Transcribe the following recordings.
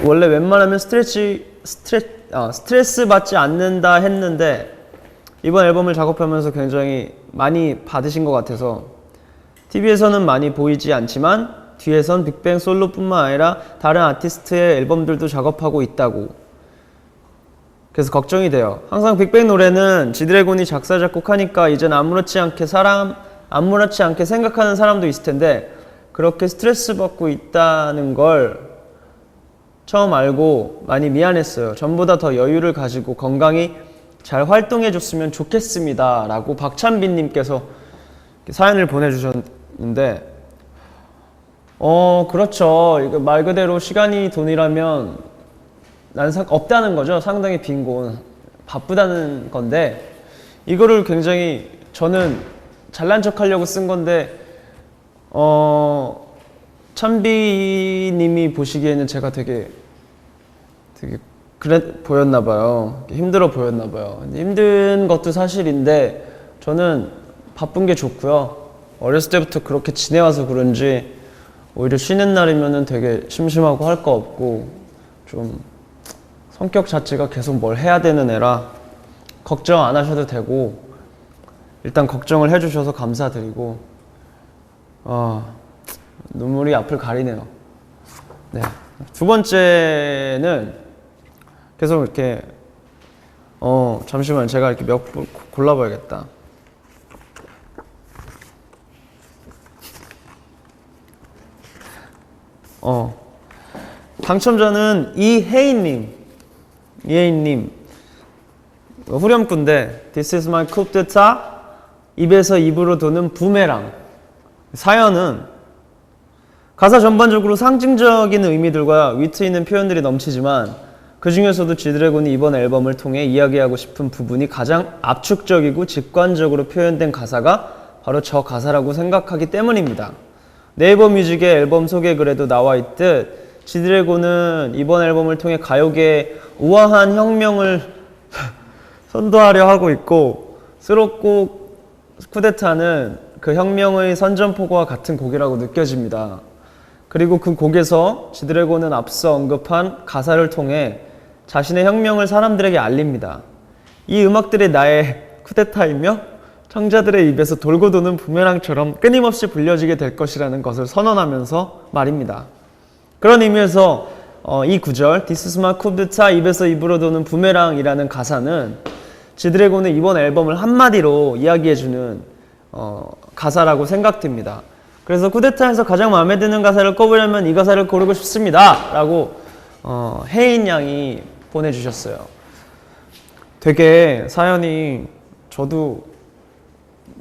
원래 웬만하면 스트레스 받지 않는다 했는데 이번 앨범을 작업하면서 굉장히 많이 받으신 것 같아서 TV에서는 많이 보이지 않지만 뒤에선 빅뱅 솔로뿐만 아니라 다른 아티스트의 앨범들도 작업하고 있다고. 그래서 걱정이 돼요. 항상 빅뱅 노래는 지드래곤이 작사 작곡하니까 이젠 아무렇지 않게 생각하는 사람도 있을 텐데 그렇게 스트레스 받고 있다는 걸 처음 알고 많이 미안했어요. 전보다 더 여유를 가지고 건강히 잘 활동해 줬으면 좋겠습니다 라고 박찬빈님께서 사연을 보내주셨는데 그렇죠. 이거 말 그대로 시간이 돈이라면 난 없다는 거죠. 상당히 빈곤, 바쁘다는 건데 이거를 굉장히 저는 잘난 척 하려고 쓴 건데 찬비님이 보시기에는 제가 되게 그래 보였나 봐요. 힘들어 보였나 봐요. 힘든 것도 사실인데 저는 바쁜 게 좋고요. 어렸을 때부터 그렇게 지내와서 그런지 오히려 쉬는 날이면은 되게 심심하고 할 거 없고 좀 성격 자체가 계속 뭘 해야 되는 애라 걱정 안 하셔도 되고 일단 걱정을 해주셔서 감사드리고 눈물이 앞을 가리네요. 네. 두 번째는 계속 이렇게 잠시만 제가 이렇게 몇 번 골라봐야겠다. 당첨자는 이혜인님 후렴구인데 This is my coup d'etat 입에서 입으로 도는 부메랑. 사연은 가사 전반적으로 상징적인 의미들과 위트 있는 표현들이 넘치지만 그 중에서도 지드래곤이 이번 앨범을 통해 이야기하고 싶은 부분이 가장 압축적이고 직관적으로 표현된 가사가 바로 저 가사라고 생각하기 때문입니다. 네이버 뮤직의 앨범 소개 글에도 나와 있듯 지드래곤은 이번 앨범을 통해 가요계의 우아한 혁명을 선도하려 하고 있고 수록곡 쿠데타는 그 혁명의 선전포고와 같은 곡이라고 느껴집니다. 그리고 그 곡에서 지드래곤은 앞서 언급한 가사를 통해 자신의 혁명을 사람들에게 알립니다. 이 음악들이 나의 쿠데타이며 청자들의 입에서 돌고 도는 부메랑처럼 끊임없이 불려지게 될 것이라는 것을 선언하면서 말입니다. 그런 의미에서 이 구절 This is my coup d'etat 입에서 입으로 도는 부메랑이라는 가사는 지드래곤의 이번 앨범을 한마디로 이야기해주는 가사라고 생각됩니다. 그래서 쿠데타에서 가장 마음에 드는 가사를 꼽으려면 이 가사를 고르고 싶습니다 라고 혜인 양이 보내주셨어요. 되게 사연이 저도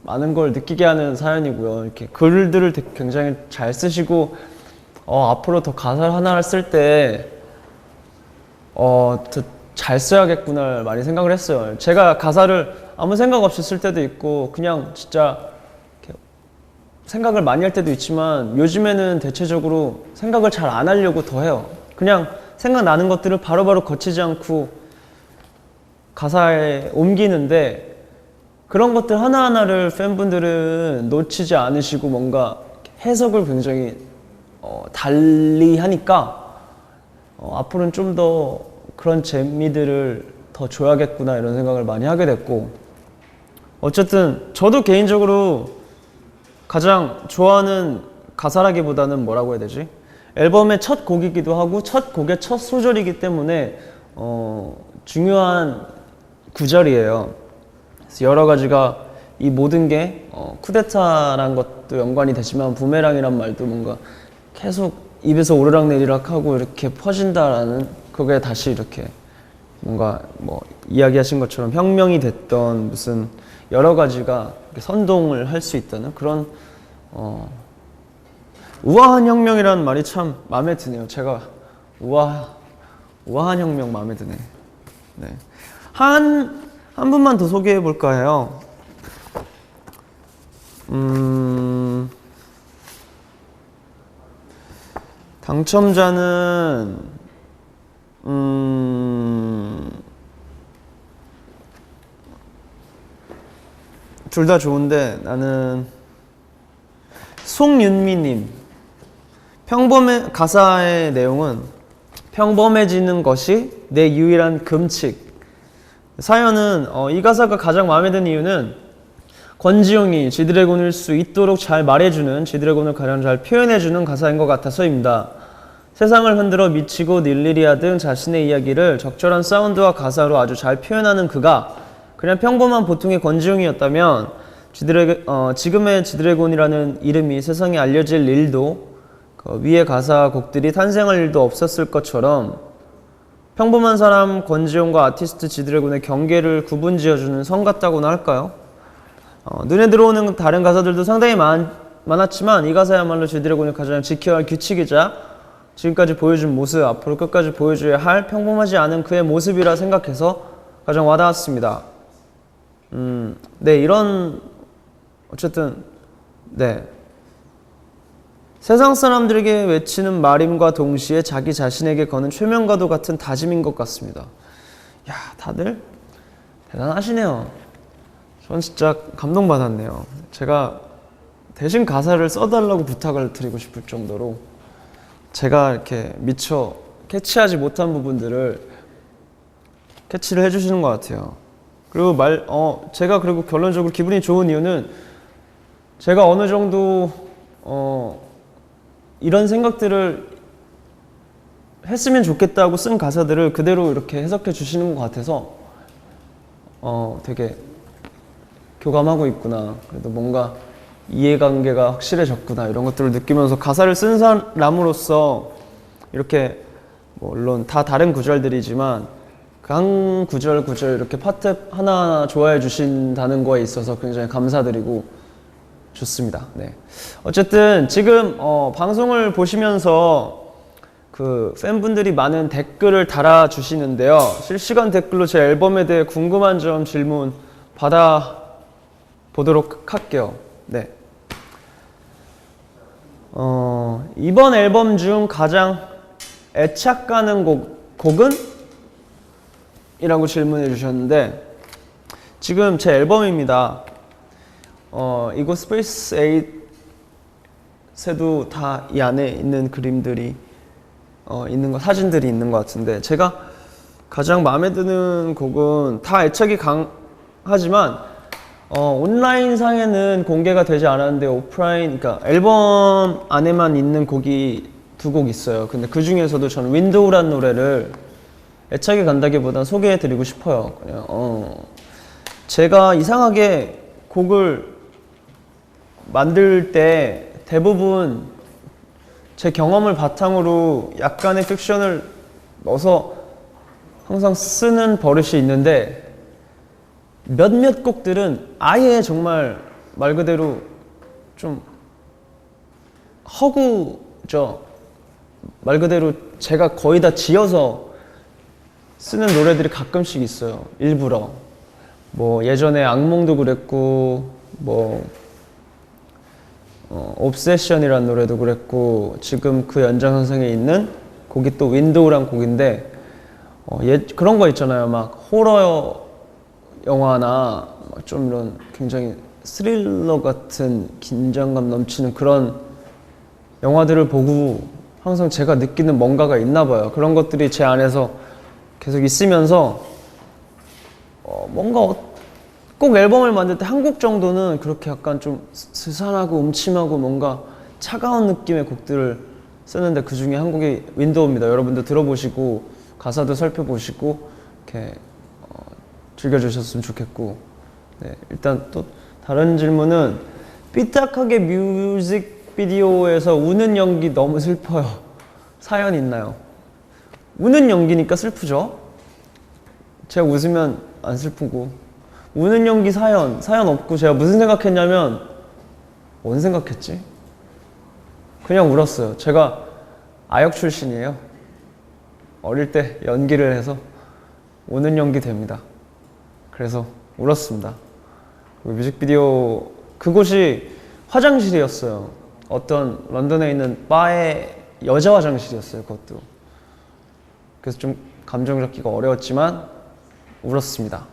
많은 걸 느끼게 하는 사연이고요. 이렇게 글들을 굉장히 잘 쓰시고 앞으로 더 가사를 하나를 쓸 때 더 잘 써야겠구나 많이 생각을 했어요. 제가 가사를 아무 생각 없이 쓸 때도 있고 그냥 진짜 생각을 많이 할 때도 있지만 요즘에는 대체적으로 생각을 잘 안 하려고 더 해요. 그냥 생각나는 것들을 바로바로 거치지 않고 가사에 옮기는데 그런 것들 하나하나를 팬분들은 놓치지 않으시고 뭔가 해석을 굉장히 달리 하니까 앞으로는 좀 더 그런 재미들을 더 줘야겠구나 이런 생각을 많이 하게 됐고 어쨌든 저도 개인적으로 가장 좋아하는 가사라기보다는 뭐라고 해야 되지? 앨범의 첫 곡이기도 하고 첫 곡의 첫 소절이기 때문에 중요한 구절이에요. 그래서 여러 가지가 이 모든 게 쿠데타란 것도 연관이 되지만 부메랑이란 말도 뭔가 계속 입에서 오르락내리락 하고 이렇게 퍼진다라는 그게 다시 이렇게 뭔가 뭐 이야기하신 것처럼 혁명이 됐던 무슨 여러 가지가 선동을 할 수 있다는 그런 우아한 혁명이라는 말이 참 마음에 드네요. 제가 우아한 혁명 마음에 드네. 네. 한 분만 더 소개해 볼까 해요. 당첨자는 둘 다 좋은데 나는 송윤미님. 평범해 가사의 내용은 평범해지는 것이 내 유일한 금칙. 사연은 이 가사가 가장 마음에 드는 이유는 권지용이 지드래곤일 수 있도록 잘 말해주는, 지드래곤을 가장 잘 표현해주는 가사인 것 같아서입니다. 세상을 흔들어 미치고 닐리리아 등 자신의 이야기를 적절한 사운드와 가사로 아주 잘 표현하는 그가 그냥 평범한 보통의 권지용이었다면 지금의 지드래곤이라는 이름이 세상에 알려질 일도 위의 가사 곡들이 탄생할 일도 없었을 것처럼 평범한 사람 권지용과 아티스트 지드래곤의 경계를 구분지어주는 성 같다고나 할까요? 눈에 들어오는 다른 가사들도 상당히 많았지만 이 가사야말로 지드래곤이 가장 지켜야 할 규칙이자 지금까지 보여준 모습, 앞으로 끝까지 보여줘야 할 평범하지 않은 그의 모습이라 생각해서 가장 와닿았습니다. 네, 이런 어쨌든 네, 세상 사람들에게 외치는 말임과 동시에 자기 자신에게 거는 최면과도 같은 다짐인 것 같습니다. 야, 다들 대단하시네요. 전 진짜 감동받았네요. 제가 대신 가사를 써달라고 부탁을 드리고 싶을 정도로 제가 이렇게 미처 캐치하지 못한 부분들을 캐치를 해주시는 것 같아요. 그리고 제가 그리고 결론적으로 기분이 좋은 이유는 제가 어느 정도 이런 생각들을 했으면 좋겠다고 쓴 가사들을 그대로 이렇게 해석해 주시는 것 같아서 되게 교감하고 있구나, 그래도 뭔가 이해관계가 확실해졌구나, 이런 것들을 느끼면서 가사를 쓴 사람으로서 이렇게 물론 다 다른 구절들이지만 그 한 구절 이렇게 파트 하나하나 좋아해 주신다는 거에 있어서 굉장히 감사드리고 좋습니다. 네. 어쨌든 지금 방송을 보시면서 그 팬분들이 많은 댓글을 달아주시는데요. 실시간 댓글로 제 앨범에 대해 궁금한 점, 질문 받아보도록 할게요. 네. 이번 앨범 중 가장 애착 가는 곡은? 이라고 질문해 주셨는데 지금 제 앨범입니다. 이거 스페이스 8에도 다 이 안에 있는 그림들이 사진들이 있는 것 같은데 제가 가장 마음에 드는 곡은 다 애착이 강하지만 온라인상에는 공개가 되지 않았는데 오프라인, 그러니까 앨범 안에만 있는 곡이 두 곡 있어요. 근데 그 중에서도 저는 윈도우란 노래를 애착이 간다기보단 소개해드리고 싶어요. 그냥 제가 이상하게 곡을 만들 때 대부분 제 경험을 바탕으로 약간의 픽션을 넣어서 항상 쓰는 버릇이 있는데 몇몇 곡들은 아예 정말 말 그대로 좀 허구죠. 말 그대로 제가 거의 다 지어서 쓰는 노래들이 가끔씩 있어요. 일부러. 예전에 악몽도 그랬고 옵세션이라는 노래도 그랬고 지금 그 연장선상에 있는 곡이 또 윈도우란 곡인데 그런 거 있잖아요. 막 호러 영화나 좀 이런 굉장히 스릴러 같은 긴장감 넘치는 그런 영화들을 보고 항상 제가 느끼는 뭔가가 있나 봐요. 그런 것들이 제 안에서 계속 있으면서 뭔가 꼭 앨범을 만들 때 한 곡 정도는 그렇게 약간 좀 스산하고 음침하고 뭔가 차가운 느낌의 곡들을 쓰는데 그 중에 한 곡이 윈도우입니다. 여러분도 들어보시고 가사도 살펴보시고 이렇게 즐겨주셨으면 좋겠고. 네, 일단 또 다른 질문은 삐딱하게 뮤직비디오에서 우는 연기 너무 슬퍼요. 사연 있나요? 우는 연기니까 슬프죠? 제가 웃으면 안 슬프고 우는 연기 사연 없고 제가 무슨 생각했냐면 뭔 생각했지? 그냥 울었어요. 제가 아역 출신이에요. 어릴 때 연기를 해서 우는 연기 됩니다. 그래서 울었습니다. 뮤직비디오 그곳이 화장실이었어요. 어떤 런던에 있는 바의 여자 화장실이었어요. 그것도. 그래서 좀 감정 잡기가 어려웠지만 울었습니다.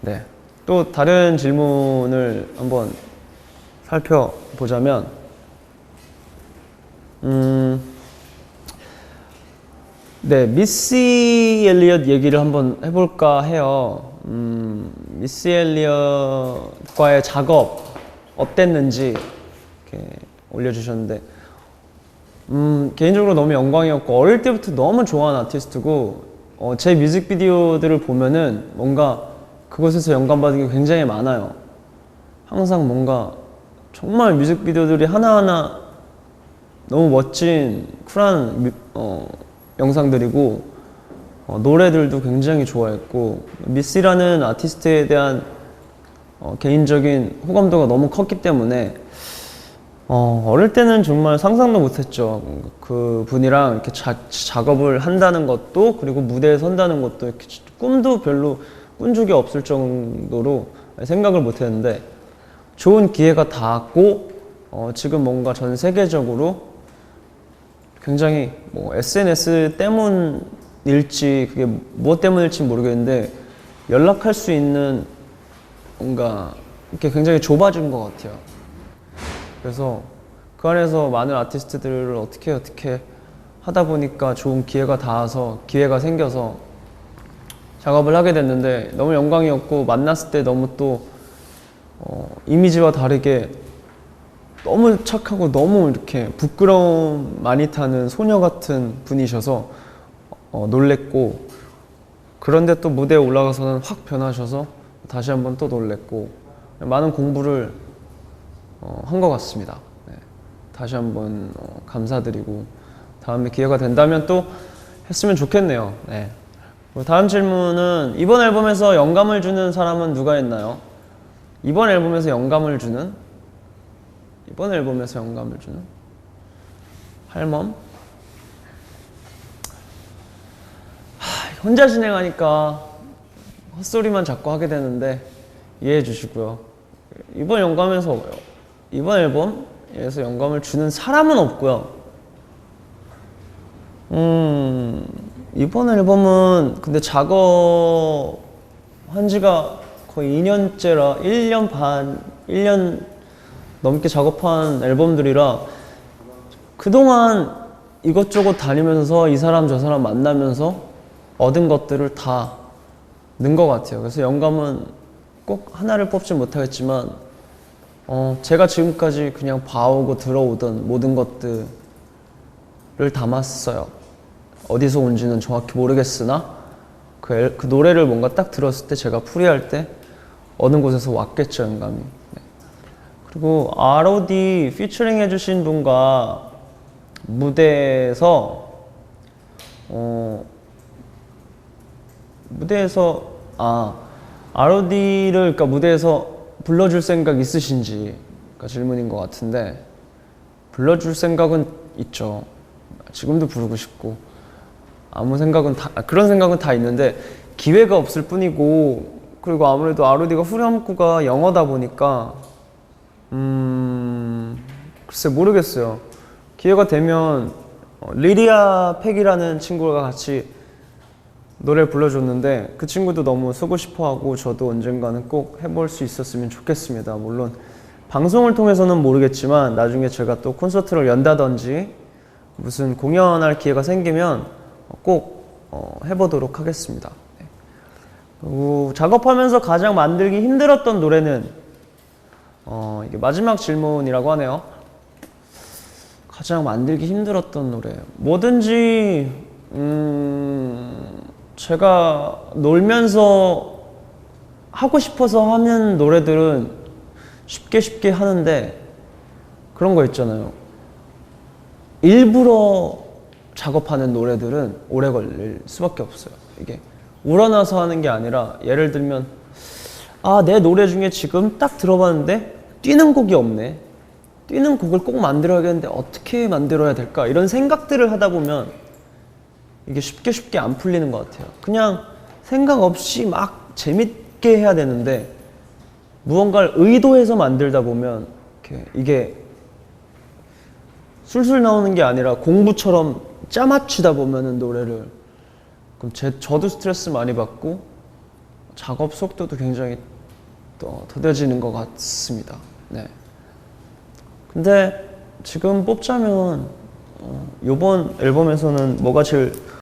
네. 또 다른 질문을 한번 살펴보자면 네, 미시 엘리엇 얘기를 한번 해볼까 해요. 미시 엘리엇과의 작업 어땠는지 이렇게 올려주셨는데, 개인적으로 너무 영광이었고, 어릴 때부터 너무 좋아하는 아티스트고, 제 뮤직비디오들을 보면은 뭔가 그곳에서 영감받은 게 굉장히 많아요. 항상 뭔가 정말 뮤직비디오들이 하나하나 너무 멋진 쿨한 영상들이고, 노래들도 굉장히 좋아했고, 미시라는 아티스트에 대한 개인적인 호감도가 너무 컸기 때문에 어릴 때는 정말 상상도 못했죠. 그 분이랑 이렇게 작업을 한다는 것도, 그리고 무대에 선다는 것도 이렇게 꿈도 별로 꾼 적이 없을 정도로 생각을 못했는데, 좋은 기회가 닿았고, 지금 뭔가 전 세계적으로 굉장히 뭐 SNS 때문일지 그게 무엇 때문일지 모르겠는데, 연락할 수 있는 뭔가 이렇게 굉장히 좁아진 것 같아요. 그래서 그 안에서 많은 아티스트들을 어떻게 하다 보니까 좋은 기회가 닿아서, 기회가 생겨서 작업을 하게 됐는데, 너무 영광이었고, 만났을 때 너무 또 이미지와 다르게 너무 착하고 너무 이렇게 부끄러움 많이 타는 소녀 같은 분이셔서 놀랬고, 그런데 또 무대에 올라가서는 확 변하셔서 다시 한번 또 놀랬고, 많은 공부를 한 것 같습니다. 네. 다시 한번 감사드리고, 다음에 기회가 된다면 또 했으면 좋겠네요. 네. 다음 질문은, 이번 앨범에서 영감을 주는 사람은 누가 있나요? 이번 앨범에서 영감을 주는? 이번 앨범에서 영감을 주는? 할멈? 혼자 진행하니까 헛소리만 자꾸 하게 되는데 이해해 주시고요. 이번 앨범에서 영감을 주는 사람은 없고요. 이번 앨범은 근데 작업한 지가 거의 2년째라 1년 넘게 작업한 앨범들이라, 그동안 이것저것 다니면서 이 사람 저 사람 만나면서 얻은 것들을 다 넣은 것 같아요. 그래서 영감은 꼭 하나를 뽑지 못하겠지만, 제가 지금까지 그냥 봐오고 들어오던 모든 것들을 담았어요. 어디서 온지는 정확히 모르겠으나 그 노래를 뭔가 딱 들었을 때, 제가 풀이할 때 어느 곳에서 왔겠죠, 영감이. 네. 그리고 ROD 피처링 해주신 분과 무대에서 ROD를 그러니까 무대에서 불러줄 생각 있으신지 가 질문인 것 같은데, 불러줄 생각은 있죠. 지금도 부르고 싶고, 그런 생각은 다 있는데 기회가 없을 뿐이고, 그리고 아무래도 ROD가 후렴구가 영어다 보니까 글쎄 모르겠어요. 기회가 되면 리리아 팩이라는 친구가 같이 노래 불러줬는데, 그 친구도 너무 쓰고 싶어하고 저도 언젠가는 꼭 해볼 수 있었으면 좋겠습니다. 물론 방송을 통해서는 모르겠지만 나중에 제가 또 콘서트를 연다든지 무슨 공연할 기회가 생기면 꼭 해보도록 하겠습니다. 네. 그리고 작업하면서 가장 만들기 힘들었던 노래는, 이게 마지막 질문이라고 하네요. 가장 만들기 힘들었던 노래, 뭐든지 제가 놀면서 하고 싶어서 하는 노래들은 쉽게 하는데, 그런 거 있잖아요. 일부러 작업하는 노래들은 오래 걸릴 수밖에 없어요. 이게 우러나서 하는 게 아니라, 예를 들면 내 노래 중에 지금 딱 들어봤는데 뛰는 곡이 없네, 뛰는 곡을 꼭 만들어야겠는데 어떻게 만들어야 될까, 이런 생각들을 하다 보면 이게 쉽게 안 풀리는 것 같아요. 그냥 생각 없이 막 재밌게 해야 되는데, 무언가를 의도해서 만들다 보면 이게 술술 나오는 게 아니라 공부처럼 짜맞추다 보면은 노래를, 그럼 저도 스트레스 많이 받고 작업 속도도 굉장히 더뎌지는 것 같습니다. 네. 근데 지금 뽑자면 이번 앨범에서는 뭐가 제일